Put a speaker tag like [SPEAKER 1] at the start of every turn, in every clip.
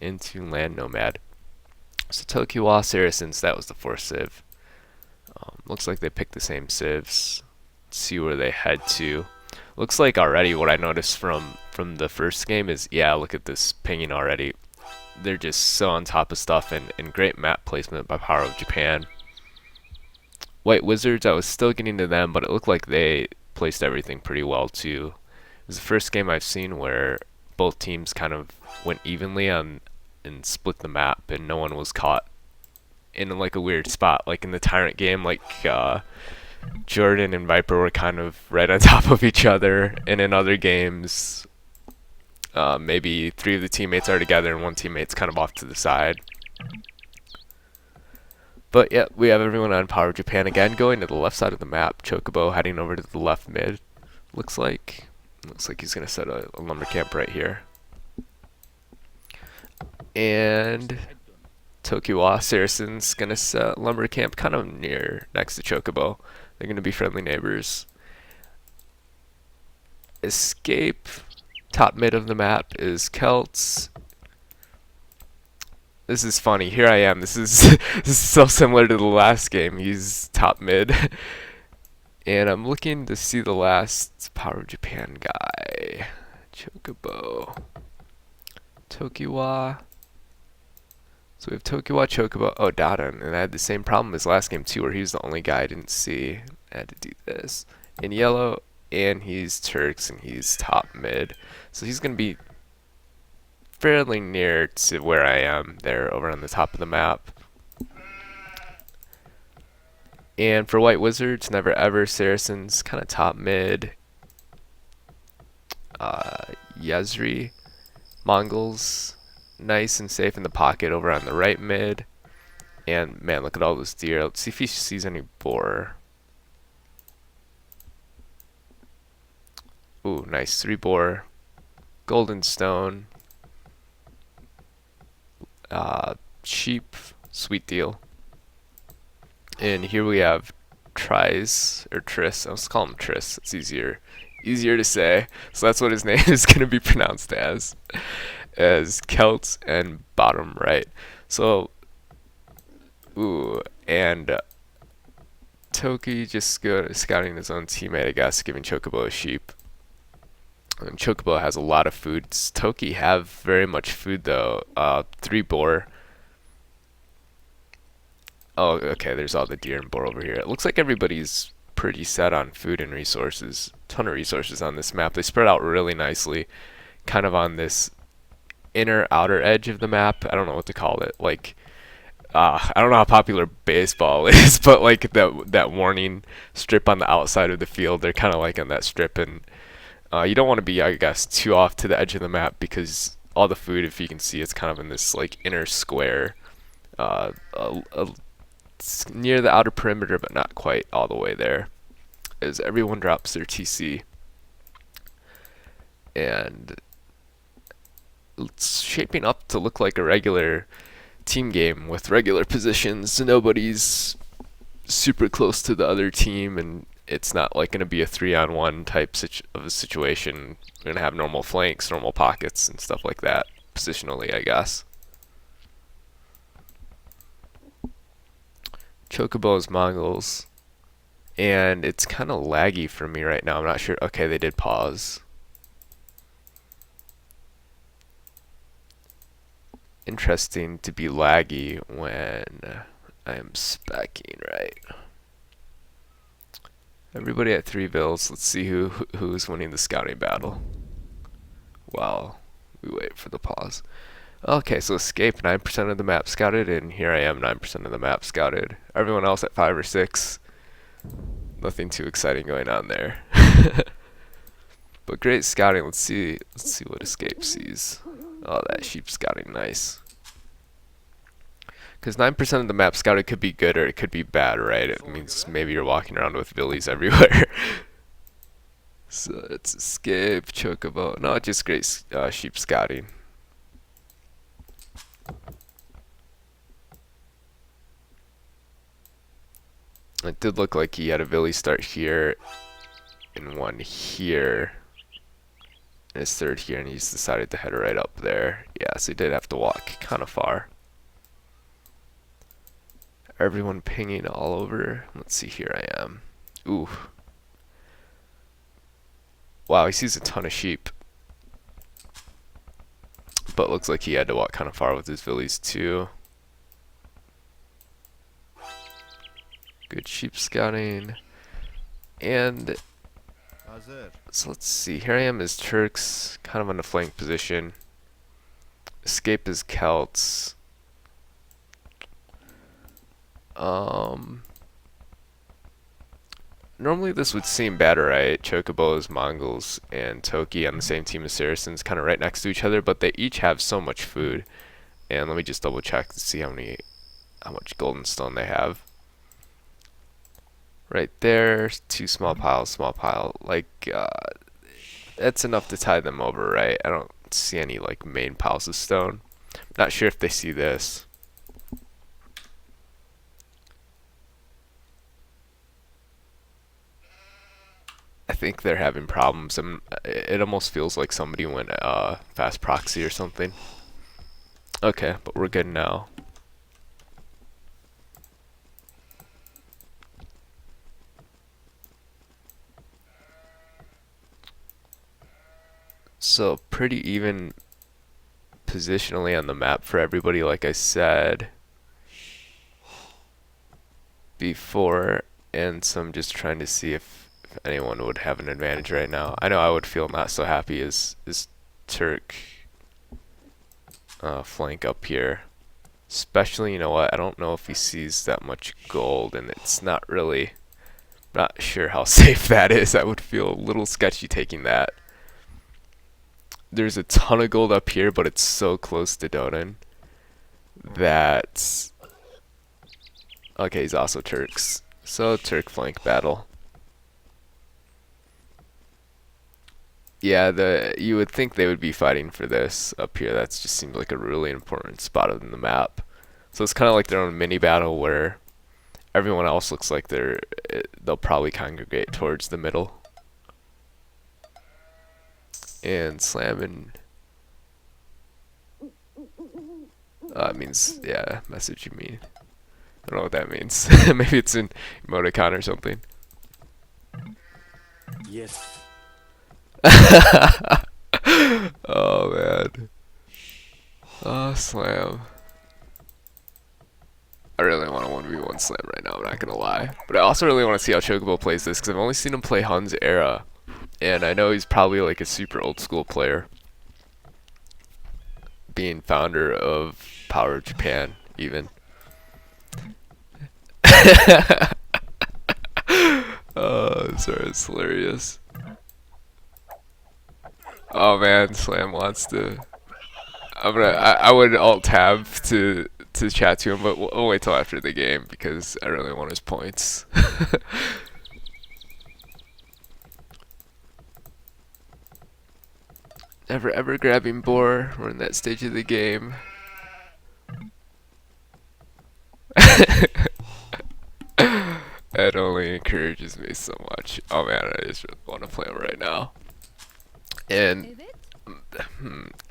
[SPEAKER 1] into Land Nomad. So Tokiwa Saracens, that was the fourth civ. Looks like they picked the same civs. Let's see where they head to. Looks like already what I noticed from the first game is, yeah, look at this pinging already. They're just so on top of stuff, and great map placement by Power of Japan. White Wizards, I was still getting to them, but it looked like they placed everything pretty well too. It was the first game I've seen where both teams kind of went evenly on and split the map, and no one was caught in like a weird spot. Like in the TyRanT game, like Jordan and Viper were kind of right on top of each other, and in other games, maybe three of the teammates are together and one teammate's kind of off to the side. But yeah, we have everyone on Power Japan again, going to the left side of the map. Chocobo heading over to the left mid. Looks like he's gonna set a lumber camp right here. And Tokiwa Saracen's gonna set lumber camp kind of near next to Chocobo. They're gonna be friendly neighbors. Escape, top mid of the map is Celts. This is funny. Here I am. This is this is so similar to the last game. He's top mid. And I'm looking to see the last Power Japan guy. Chocobo. Tokiwa. So we have Tokiwa, Chocobo. Oh, Dadan. And I had the same problem as last game too, where he was the only guy I didn't see. I had to do this. In yellow, and he's Turks, and he's top mid. So he's going to be fairly near to where I am there over on the top of the map. And for White Wizards, Never Ever Saracens, kind of top mid. Yezri, Mongols, nice and safe in the pocket over on the right mid. And man, look at all those deer. Let's see if he sees any boar. Ooh, nice 3 boar. Golden stone. Sheep, sweet deal. And here we have Tris, or Tris. Let's call him Tris. It's easier to say. So that's what his name is going to be pronounced as Celts and bottom right. So, ooh, and Toki just scouting his own teammate, I guess, giving Chocobo a sheep. And Chocobo has a lot of food. Toki have very much food though. 3 boar. Oh, okay, there's all the deer and boar over here. It looks like everybody's pretty set on food and resources. Ton of resources on this map. They spread out really nicely, kind of on this inner outer edge of the map. I don't know what to call it. Like, I don't know how popular baseball is, but like that warning strip on the outside of the field, they're kind of like on that strip, and you don't want to be, I guess, too off to the edge of the map because all the food, if you can see, it's kind of in this like inner square. It's near the outer perimeter, but not quite all the way there, as everyone drops their TC. And it's shaping up to look like a regular team game with regular positions. Nobody's super close to the other team, and it's not like going to be a 3-on-1 type of a situation. We're going to have normal flanks, normal pockets, and stuff like that, positionally, I guess. Chocobo's Mongols, and it's kind of laggy for me right now. I'm not sure. Okay, they did pause. Interesting to be laggy when I'm specking, right? Everybody at 3 bills. Let's see who's winning the scouting battle. While we wait for the pause. Okay, so escape, 9% of the map scouted, and here I am, 9% of the map scouted. Everyone else at 5 or 6. Nothing too exciting going on there. But great scouting. Let's see what escape sees. Oh, that sheep scouting, nice. Because 9% of the map scouted could be good or it could be bad, right? It means maybe you're walking around with villies everywhere. So it's escape, Chocobo. No, just great sheep scouting. It did look like he had a villi start here and one here. and his third here, and he's decided to head right up there. Yeah, so he did have to walk kind of far. Everyone pinging all over. Let's see, here I am. Ooh. Wow, he sees a ton of sheep. But looks like he had to walk kind of far with his villies too. Good sheep scouting. And so let's see. Here I am as Turks, kind of on the flank position. Escape as Celts. Normally this would seem better, right? Chocobos, Mongols, and Toki on the same team as Saracens, kind of right next to each other, but they each have so much food. And let me just double check to see how much golden stone they have. Right there, two small pile. Like, that's enough to tie them over, right? I don't see any like main piles of stone. Not sure if they see this. I think they're having problems. It almost feels like somebody went fast proxy or something. Okay, but we're good now. So pretty even positionally on the map for everybody, like I said before, and so I'm just trying to see if anyone would have an advantage right now. I know I would feel not so happy as Turk flank up here. Especially, you know what, I don't know if he sees that much gold, and it's not really, not sure how safe that is. I would feel a little sketchy taking that. There's a ton of gold up here, but it's so close to Donan that... Okay, he's also Turks. So, Turk flank battle. Yeah, you would think they would be fighting for this up here. That just seems like a really important spot on the map. So it's kind of like their own mini battle where everyone else looks like they'll probably congregate towards the middle. And slamming means, yeah, message you mean. I don't know what that means. Maybe it's an emoticon or something.
[SPEAKER 2] Yes.
[SPEAKER 1] Oh man. Oh, slam. I really want a 1v1 slam right now, I'm not gonna lie. But I also really want to see how Chocobo plays this, because I've only seen him play Hun's era. And I know he's probably like a super old school player. Being founder of Power of Japan, even. Oh, sorry, it's hilarious. Oh man, Slam wants to. I would alt tab to chat to him, but we'll wait till after the game because I really want his points. Never ever grabbing boar. We're in that stage of the game. That only encourages me so much. Oh man, I just really want to play him right now. And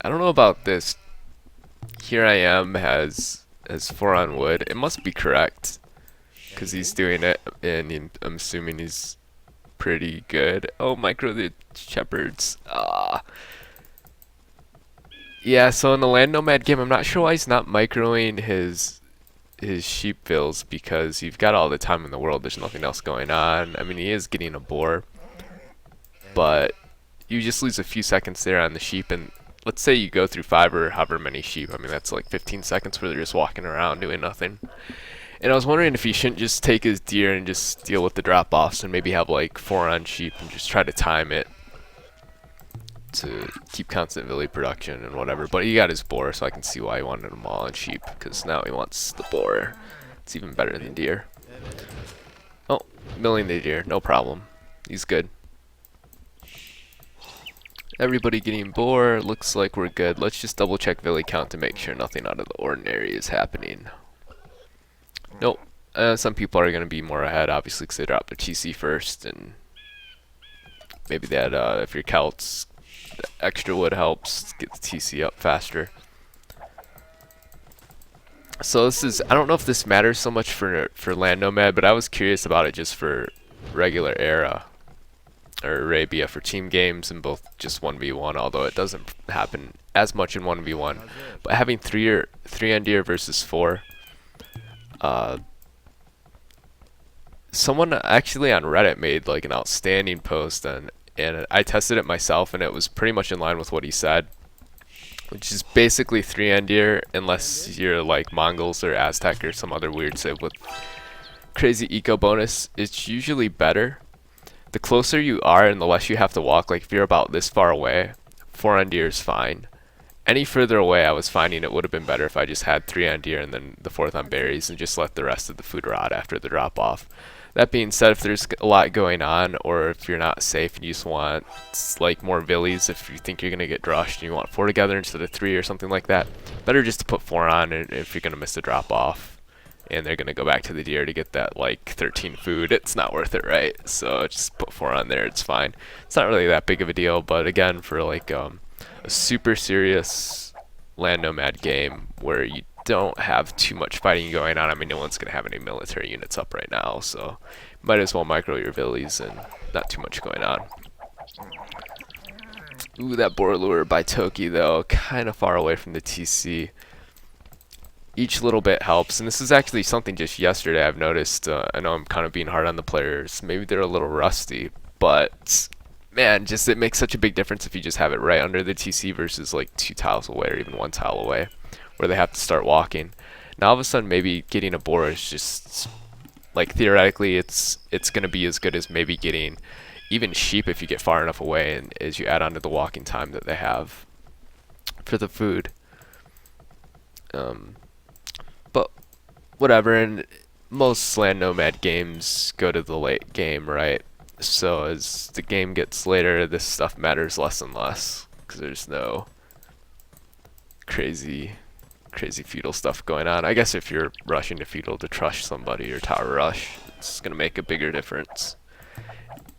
[SPEAKER 1] I don't know about this. Here I am has 4 on wood. It must be correct because he's doing it, and I'm assuming he's pretty good. Oh, micro the shepherds. Yeah. So in the land nomad game, I'm not sure why he's not microing his sheep vills, because you've got all the time in the world. There's nothing else going on. I mean, he is getting a boar, but you just lose a few seconds there on the sheep, and let's say you go through 5 or however many sheep. I mean, that's like 15 seconds where they're just walking around doing nothing. And I was wondering if he shouldn't just take his deer and just deal with the drop-offs and maybe have like 4 on sheep and just try to time it to keep constant villi production and whatever. But he got his boar, so I can see why he wanted them all on sheep, because now he wants the boar. It's even better than deer. Oh, milling the deer, no problem. He's good. Everybody getting boar. Looks like we're good. Let's just double check villi count to make sure nothing out of the ordinary is happening. Nope. Some people are going to be more ahead, obviously, because they dropped their TC first, and maybe that if you're Celts, The extra wood helps get the TC up faster. So this is, I don't know if this matters so much for Land Nomad, but I was curious about it just for regular era or Arabia for team games and both just 1v1, although it doesn't happen as much in 1v1. But having three Endear versus 4, someone actually on Reddit made like an outstanding post, and I tested it myself, and it was pretty much in line with what he said, which is basically 3 Endear unless you're like Mongols or Aztec or some other weird civ with crazy eco bonus. It's usually better. The closer you are and the less you have to walk, like if you're about this far away, 4 Endear is fine. Any further away, I was finding it would have been better if I just had 3 Endear and then the 4th on berries and just let the rest of the food rot after the drop off. That being said, if there's a lot going on, or if you're not safe and you just want like more villies, if you think you're gonna get drushed and you want 4 together instead of 3 or something like that, better just to put 4 on, and if you're gonna miss the drop off and they're gonna go back to the deer to get that like 13 food, it's not worth it, right? So just put 4 on there, it's fine. It's not really that big of a deal, but again, for like a super serious Land Nomad game where you don't have too much fighting going on. I mean, no one's going to have any military units up right now, so might as well micro your villies and not too much going on. Ooh, that boar lure by Toki, though, kind of far away from the TC. Each little bit helps, and this is actually something just yesterday I've noticed. I know I'm kind of being hard on the players. Maybe they're a little rusty, but man, just it makes such a big difference if you just have it right under the TC versus like 2 tiles away or even 1 tile away, where they have to start walking. Now all of a sudden maybe getting a boar is just like theoretically it's gonna be as good as maybe getting even sheep if you get far enough away and as you add on to the walking time that they have for the food. But whatever, and most Land Nomad games go to the late game, right? So as the game gets later, this stuff matters less and less because there's no crazy feudal stuff going on. I guess if you're rushing to feudal to trush somebody or tower rush, it's gonna make a bigger difference.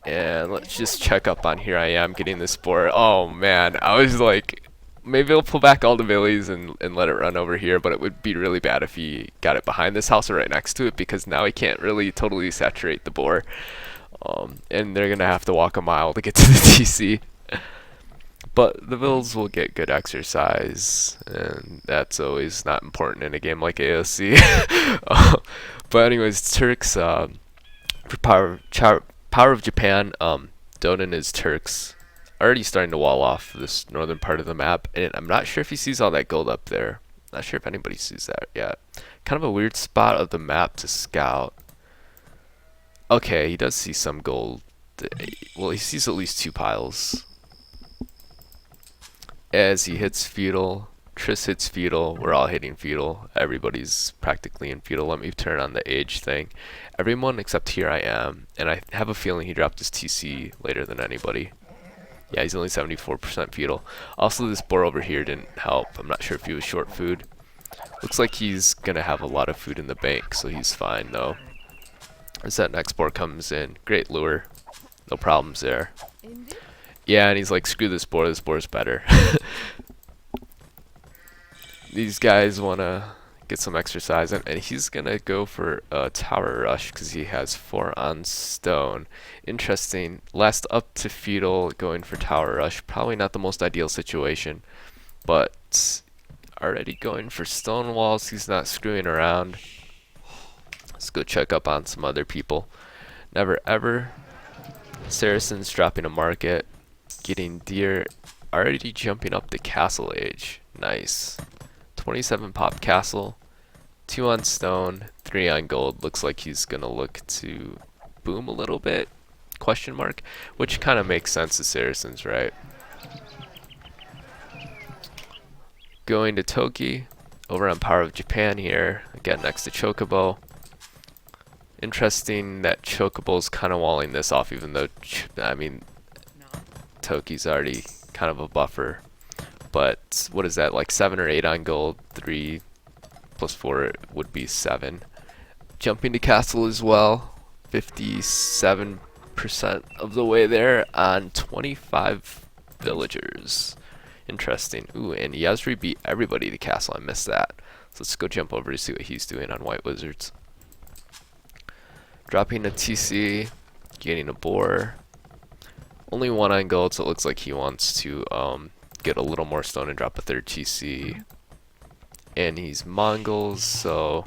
[SPEAKER 1] And let's just check up on here I am getting this boar. Oh man, I was like, maybe I'll pull back all the villies and let it run over here, but it would be really bad if he got it behind this house or right next to it, because now he can't really totally saturate the boar. And they're gonna have to walk a mile to get to the TC. But the vills will get good exercise, and that's always not important in a game like AOC. But anyways, Turks, for Power of Japan, Donin is Turks. Already starting to wall off this northern part of the map, and I'm not sure if he sees all that gold up there. Not sure if anybody sees that yet. Kind of a weird spot of the map to scout. Okay, he does see some gold. Well, he sees at least 2 piles. As he hits feudal, Triss hits feudal, we're all hitting feudal. Everybody's practically in feudal. Let me turn on the age thing. Everyone except here I am, and I have a feeling he dropped his TC later than anybody. Yeah, he's only 74% feudal. Also, this boar over here didn't help. I'm not sure if he was short food. Looks like he's gonna have a lot of food in the bank, so he's fine though. As that next boar comes in, great lure, no problems there. Yeah, and he's like, screw this boar's better. These guys want to get some exercise, and he's going to go for a tower rush because he has 4 on stone. Interesting. Last up to feudal, going for tower rush. Probably not the most ideal situation, but already going for stone walls. He's not screwing around. Let's go check up on some other people. Never ever. Saracen's dropping a market. Getting deer, already jumping up to castle age. Nice. 27 pop castle, 2 on stone, 3 on gold. Looks like he's gonna look to boom a little bit, question mark, which kind of makes sense to Saracens, right? Going to Toki, over on Power of Japan here, again next to Chocobo. Interesting that Chocobo's kind of walling this off, even though, I mean, Toki's already kind of a buffer. But what is that, like 7 or 8 on gold? 3 plus 4 would be 7. Jumping to castle as well. 57% of the way there on 25 villagers. Interesting. Ooh, and Yasri beat everybody to castle. I missed that. So let's go jump over to see what he's doing on White Wizards. Dropping a TC, getting a boar. Only one on gold, so it looks like he wants to get a little more stone and drop a third TC. And he's Mongols, so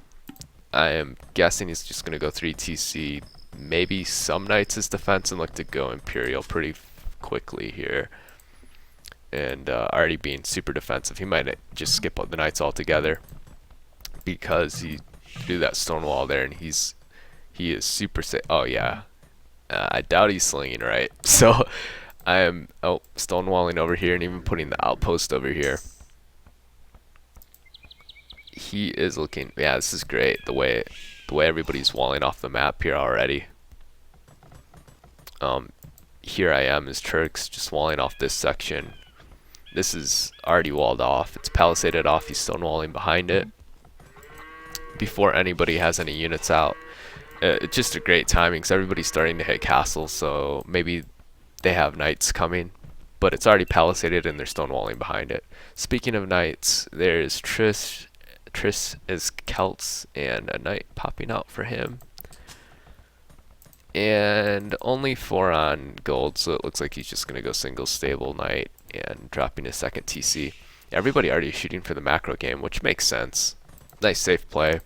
[SPEAKER 1] I am guessing he's just going to go 3 TC. Maybe some knights as defense and look to go Imperial pretty quickly here. And already being super defensive, he might just skip the knights altogether because he threw that stone wall there, and he is super safe. Oh yeah, I doubt he's slinging right. So I am stonewalling over here and even putting the outpost over here. He is looking. Yeah, this is great. The way everybody's walling off the map here already. Here I am as Turks just walling off this section. This is already walled off. It's palisaded off. He's stonewalling behind it before anybody has any units out. It's just a great timing because everybody's starting to hit castles, so maybe they have knights coming, but it's already palisaded and they're stonewalling behind it. Speaking of knights, there's Triss is Celts and a knight popping out for him. And only 4 on gold, so it looks like he's just going to go single stable knight and dropping a second TC. Everybody already shooting for the macro game, which makes sense. Nice safe play.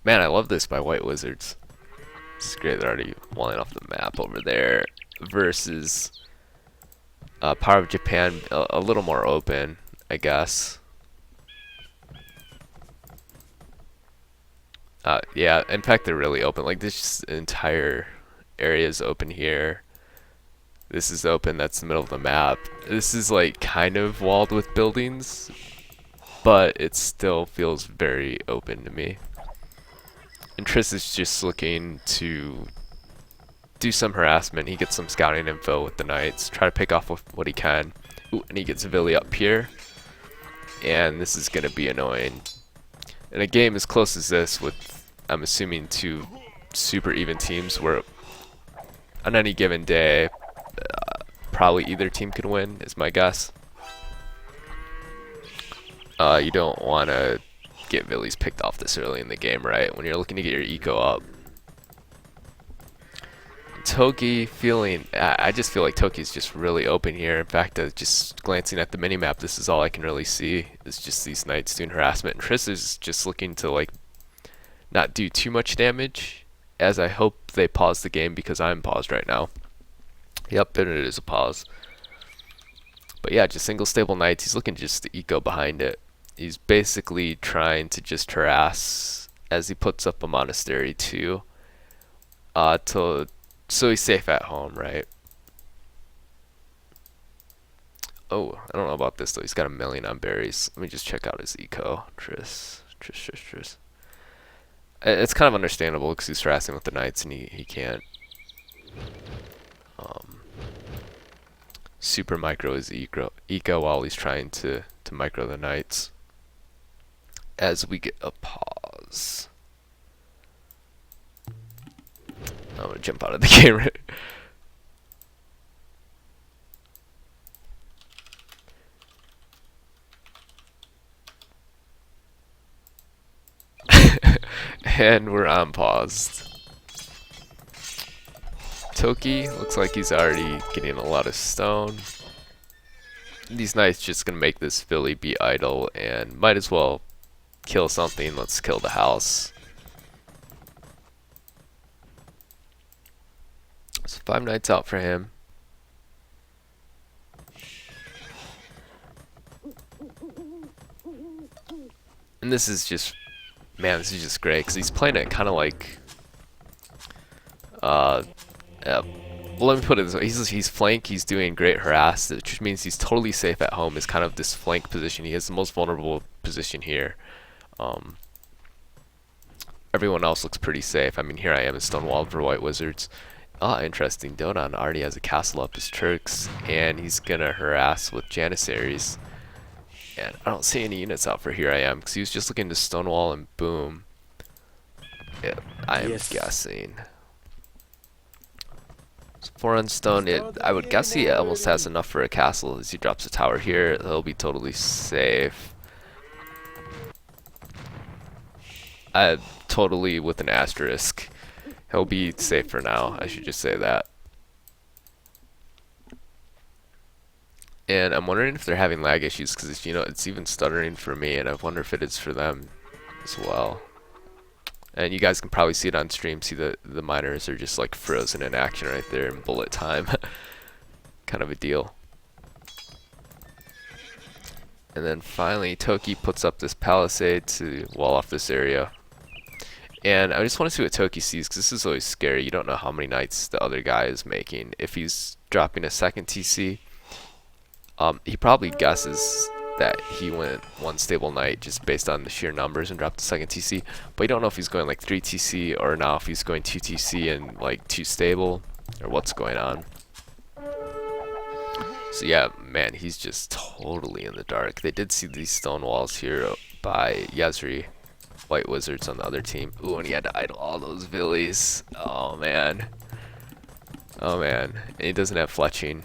[SPEAKER 1] Man, I love this by White Wizards. It's great, they're already walling off the map over there. Versus Power of Japan, a little more open, I guess. Yeah, in fact, they're really open. Like, this entire area is open here. This is open, that's the middle of the map. This is, like, kind of walled with buildings, but it still feels very open to me. And Triss is just looking to do some harassment. He gets some scouting info with the knights, try to pick off what he can. Ooh, and he gets Villy up here. And this is going to be annoying. In a game as close as this, with, I'm assuming, 2 super even teams, where on any given day, probably either team could win, is my guess. You don't want to get Villies picked off this early in the game, right? When you're looking to get your eco up. Toki feeling, I just feel like Toki's just really open here. In fact, just glancing at the minimap, this is all I can really see. It's just these knights doing harassment. And Triss is just looking to, like, not do too much damage, as I hope they pause the game because I'm paused right now. Yep, and it is a pause. But yeah, just single stable knights. He's looking just to eco behind it. He's basically trying to just harass as he puts up a monastery too. So he's safe at home, right? Oh, I don't know about this though. He's got 1 million on berries. Let me just check out his eco. Triss. It's kind of understandable because he's harassing with the knights and he can't super micro his eco while he's trying to micro the knights. As we get a pause. I'm gonna jump out of the game. And we're unpaused. Toki looks like he's already getting a lot of stone. These knights just gonna make this Philly be idle and might as well kill something. Let's kill the house. So 5 knights out for him. And this is just, man, this is just great because he's playing it kind of like, well, let me put it this way. He's flank, he's doing great harass, which means he's totally safe at home. Is kind of this flank position. He has the most vulnerable position here. Everyone else looks pretty safe. I mean, here I am in Stonewalled for White Wizards. Ah, interesting. Donan already has a castle up as Turks, and he's gonna harass with Janissaries. And I don't see any units out for here I am, because he was just looking to Stonewall and boom. Yeah, I am guessing. 4 on stone. I would guess he almost has enough for a castle. As he drops a tower here, he'll be totally safe. Totally with an asterisk. He'll be safe for now. I should just say that. And I'm wondering if they're having lag issues, because it's even stuttering for me, and I wonder if it is for them as well. And you guys can probably see it on stream. See the miners are just like frozen in action right there in bullet time. Kind of a deal. And then finally, Toki puts up this palisade to wall off this area. And I just want to see what Toki sees, because this is always scary. You don't know how many knights the other guy is making. If he's dropping a second TC, he probably guesses that he went one stable knight just based on the sheer numbers and dropped the second TC. But you don't know if he's going like 3 TC or now if he's going 2 TC and like 2 stable or what's going on. So yeah, man, he's just totally in the dark. They did see these stone walls here by Yezri, White Wizards on the other team. Ooh, and he had to idle all those villies. Oh man. Oh man. And he doesn't have fletching.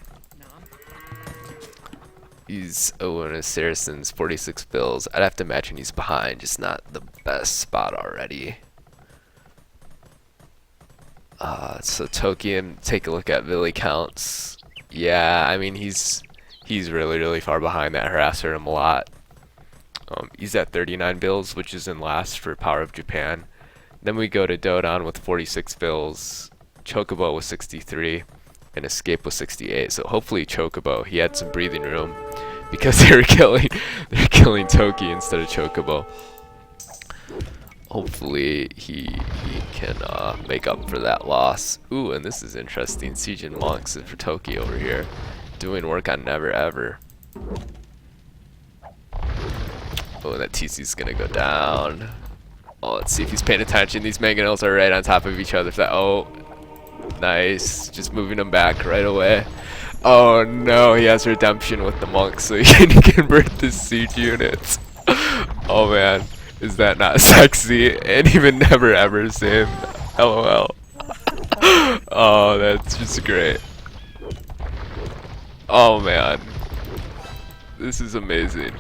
[SPEAKER 1] He's and his Saracen's 46 bills. I'd have to imagine he's behind, just not the best spot already. So Tokian, take a look at Villy counts. Yeah, I mean he's really far behind. That harasser him a lot. He's at 39 bills, which is in last for Power of Japan. Then we go to Dodon with 46 bills, Chocobo with 63, and Escape with 68. So hopefully Chocobo, he had some breathing room because they're killing Toki instead of Chocobo. Hopefully he can make up for that loss. Ooh, and this is interesting. Siege and Monks for Toki over here, doing work on Never Ever. Oh, that TC's gonna go down. Oh, let's see if he's paying attention. These mangonels are right on top of each other. Oh, nice. Just moving them back right away. Oh no, he has redemption with the monks, so he can convert the siege units. Oh man, is that not sexy? And even Never Ever same. LOL. Oh, that's just great. Oh man, this is amazing.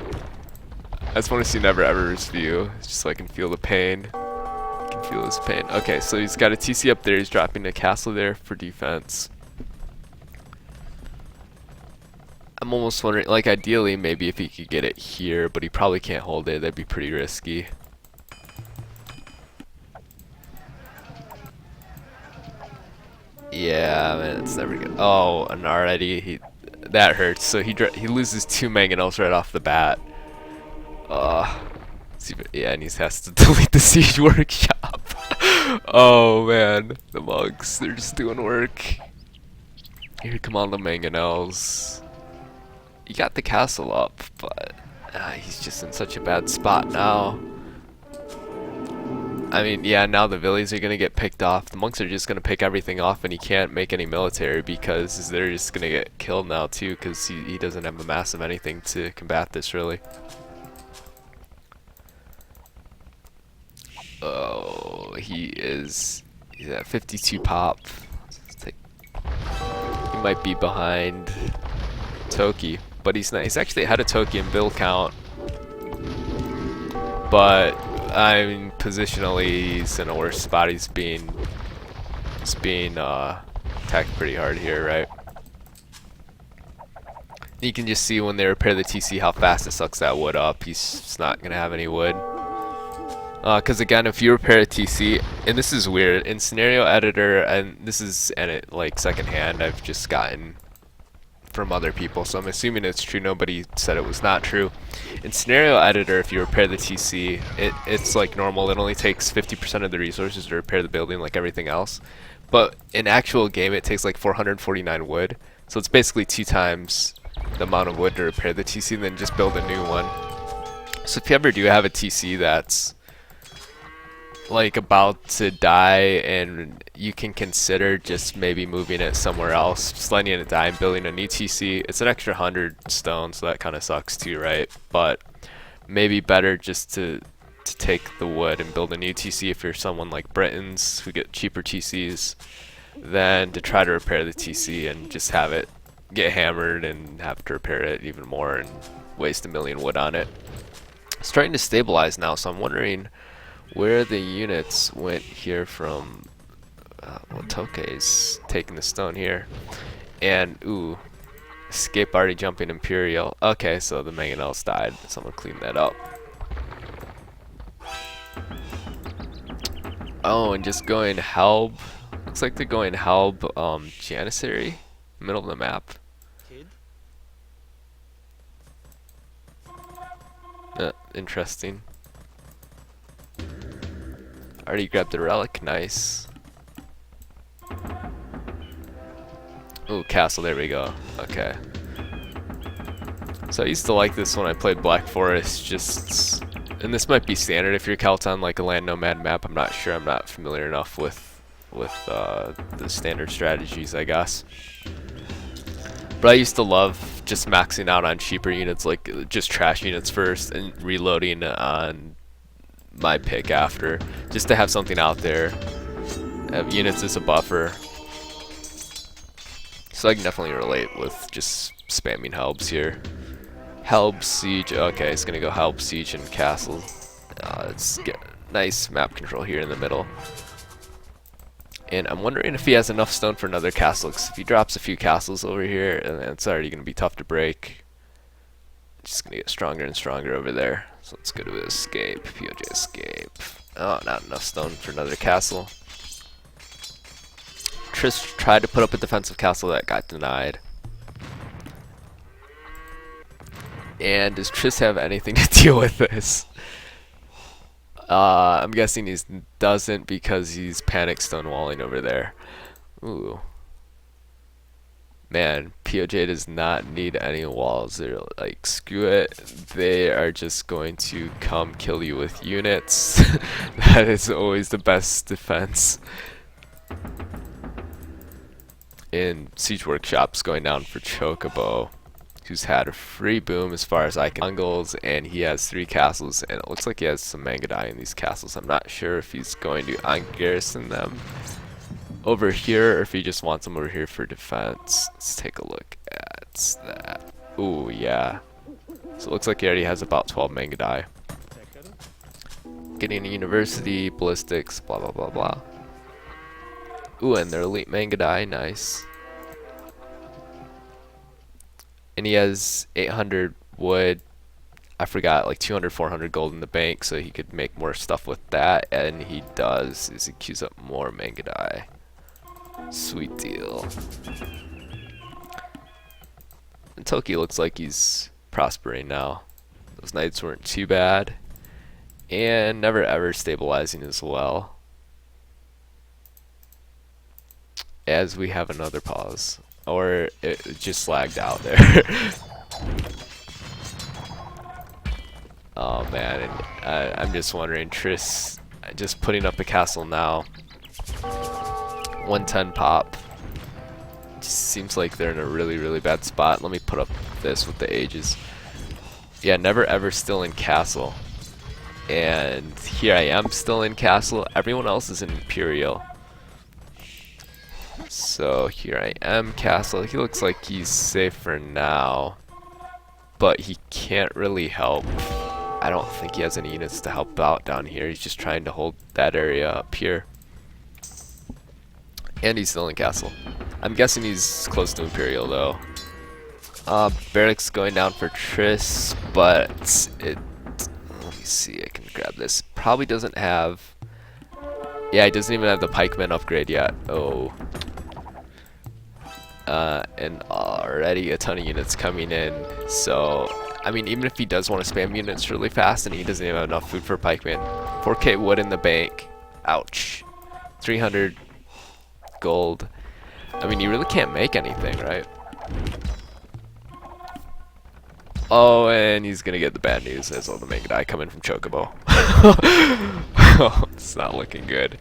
[SPEAKER 1] I just want to see Never Ever's view, just so I can feel the pain. I can feel his pain. Okay, so he's got a TC up there. He's dropping a castle there for defense. I'm almost wondering, like ideally, maybe if he could get it here, but he probably can't hold it. That'd be pretty risky. Yeah, man, it's never good. Oh, and already that hurts. So he loses 2 mangonels right off the bat. Yeah, and he has to delete the siege workshop. Oh man, the monks, they're just doing work. Here come all the mangonels. He got the castle up, but he's just in such a bad spot now. I mean, yeah, now the villies are gonna get picked off. The monks are just gonna pick everything off, and he can't make any military because they're just gonna get killed now too, because he doesn't have a mass of anything to combat this really. Oh, he's at 52 pop. He might be behind Toki, but he's not. He's actually ahead of Toki in bill count. But I mean, positionally, he's in a worse spot. He's being attacked pretty hard here, right? You can just see when they repair the TC how fast it sucks that wood up. He's just not gonna have any wood. Because again, if you repair a TC, and this is weird, in Scenario Editor, and this is like secondhand, I've just gotten from other people, so I'm assuming it's true. Nobody said it was not true. In Scenario Editor, if you repair the TC, it's like normal. It only takes 50% of the resources to repair the building like everything else. But in actual game, it takes like 449 wood. So it's basically 2 times the amount of wood to repair the TC and then just build a new one. So if you ever do have a TC that's like about to die, and you can consider just maybe moving it somewhere else, just letting it die and building a new TC. It's an extra 100 stone, so that kind of sucks too, right? But maybe better just to take the wood and build a new TC if you're someone like Britons who get cheaper TCs. than to try to repair the TC and just have it get hammered and have to repair it even more and waste 1,000,000 wood on it. It's starting to stabilize now, so I'm wondering where the units went here from. Well, Tokei's taking the stone here. And, ooh, escape already jumping Imperial. Okay, so the mangonels died. Someone cleaned that up. Oh, and just going Halb. Looks like they're going Halb Janissary, middle of the map. Interesting. Already grabbed the relic, nice. Ooh, castle, there we go. Okay. So I used to like this when I played Black Forest, just, and this might be standard if you're Celt on like a land nomad map, I'm not sure, I'm not familiar enough with the standard strategies, I guess. But I used to love just maxing out on cheaper units, like just trash units first and reloading on my pick after, just to have something out there, have units as a buffer. So I can definitely relate with just spamming Halbs here. Halb Siege, okay, it's gonna go Halb Siege and Castle. Let's get nice map control here in the middle. And I'm wondering if he has enough stone for another castle, because if he drops a few castles over here, and it's already gonna be tough to break. It's just gonna get stronger and stronger over there. So let's go to escape, PoJ escape. Oh, not enough stone for another castle. Triss tried to put up a defensive castle that got denied. And does Triss have anything to deal with this? I'm guessing he doesn't because he's panic stonewalling over there. Ooh. Man, PoJ does not need any walls. They're like, screw it. They are just going to come kill you with units. That is always the best defense. In Siege Workshop's going down for Chocobo, who's had a free boom as far as I can. Mongols, and he has 3 castles, and it looks like he has some Mangadai in these castles. I'm not sure if he's going to ungarrison them over here or if he just wants them over here for defense. Let's take a look at that. Ooh, yeah. So it looks like he already has about 12 Mangadai. Getting a university, ballistics, blah blah blah blah. Ooh, and they're elite Mangadai, nice. And he has 800 wood. I forgot, like 200, 400 gold in the bank, so he could make more stuff with that. And he does, is he queues up more Mangadai. Sweet deal. And Toki looks like he's prospering now. Those knights weren't too bad. And never ever stabilizing as well. As we have another pause. Or it just lagged out there. Oh man, and I'm just wondering, Triss just putting up a castle now. 110 pop. Just seems like they're in a really, really bad spot. Let me put up this with the ages. Yeah, never ever still in castle. And here I am still in castle. Everyone else is in Imperial. So here I am, castle. He looks like he's safe for now, but he can't really help. I don't think he has any units to help out down here. He's just trying to hold that area up here. And he's still in castle. I'm guessing he's close to Imperial though. Barracks going down for Triss, but it, let me see, I can grab this. Probably doesn't have, yeah, he doesn't even have the pikemen upgrade yet. Oh. And already a ton of units coming in, so I mean, even if he does want to spam units really fast and he doesn't even have enough food for pikemen, 4k wood in the bank, ouch, 300 gold. I mean, you really can't make anything, right? Oh, and he's gonna get the bad news as all the Mangadai coming from Chocobo. Oh, it's not looking good.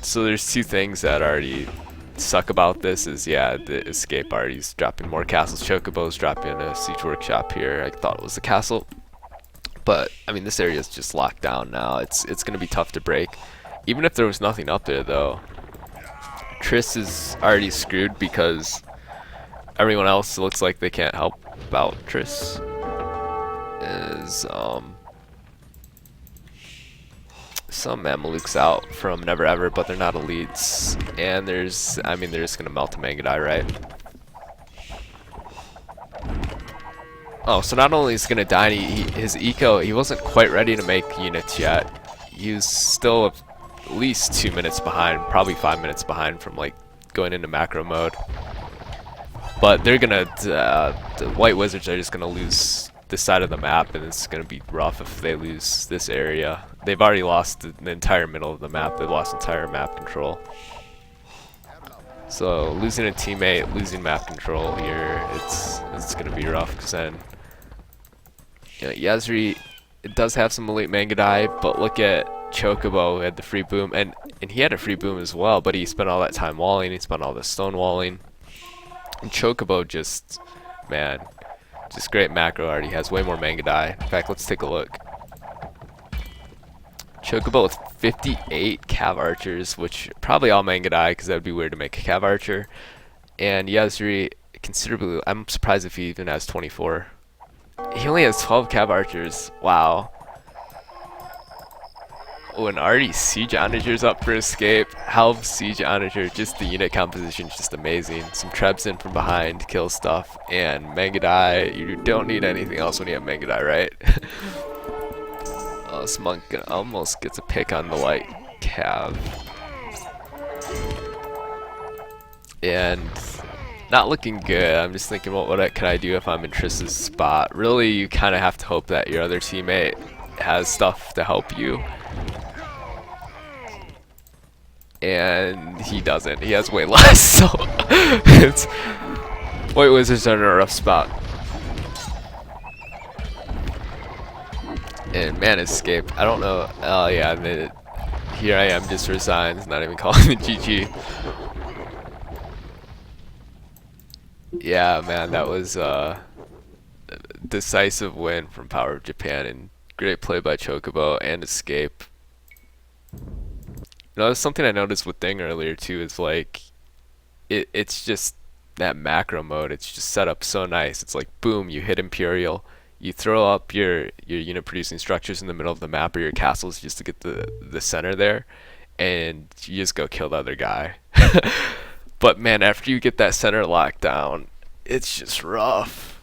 [SPEAKER 1] So there's 2 things that already suck about this is, yeah, the escape already's dropping more castles. Chocobo's dropping a siege workshop here. I thought it was a castle, but I mean, this area is just locked down now. It's gonna be tough to break. Even if there was nothing up there though, Triss is already screwed because everyone else looks like they can't help out Triss. Is some Mamelukes out from Never Ever, but they're not elites. And there's, I mean, they're just gonna melt a Mangadai, right? Oh, so not only is he gonna die, his eco, he wasn't quite ready to make units yet. He was still at least 2 minutes behind, probably 5 minutes behind from like going into macro mode. But they're gonna, the White Wizards are just gonna lose this side of the map, and it's gonna be rough if they lose this area. They've already lost the entire middle of the map. They've lost entire map control. So losing a teammate, losing map control here, it's gonna be rough because then, you know, Yasri, it does have some elite Mangadai, but look at Chocobo, who had the free boom, and he had a free boom as well, but he spent all that time walling, he spent all the stone walling. And Chocobo just, man, just great macro already, has way more Mangadai. In fact, let's take a look. Chocobo with 58 Cav Archers, which probably all Mangadai, because that would be weird to make a Cav Archer. And Yasri, considerably, I'm surprised if he even has 24. He only has 12 Cav Archers, wow. Oh, and already Siege Onagers up for escape. Help Siege Onager, just the unit composition is just amazing. Some Trebs in from behind, kill stuff, and Mangadai, you don't need anything else when you have Mangadai, right? Oh, this monk almost gets a pick on the light Cav. And not looking good. I'm just thinking, what can I do if I'm in Triss's spot? Really, you kind of have to hope that your other teammate has stuff to help you. And he doesn't. He has way less, so it's White Wizards are in a rough spot. And man, escape. I don't know. Oh yeah, I made it. Here I am, just resigned. Not even calling it GG. Yeah, man, that was a decisive win from Power of Japan, and great play by Chocobo and escape. You know, that's something I noticed with Thing earlier too. Is like, it's just that macro mode. It's just set up so nice. It's like boom, you hit Imperial. You throw up your unit producing structures in the middle of the map or your castles just to get the center there, and you just go kill the other guy. But man, after you get that center locked down, it's just rough.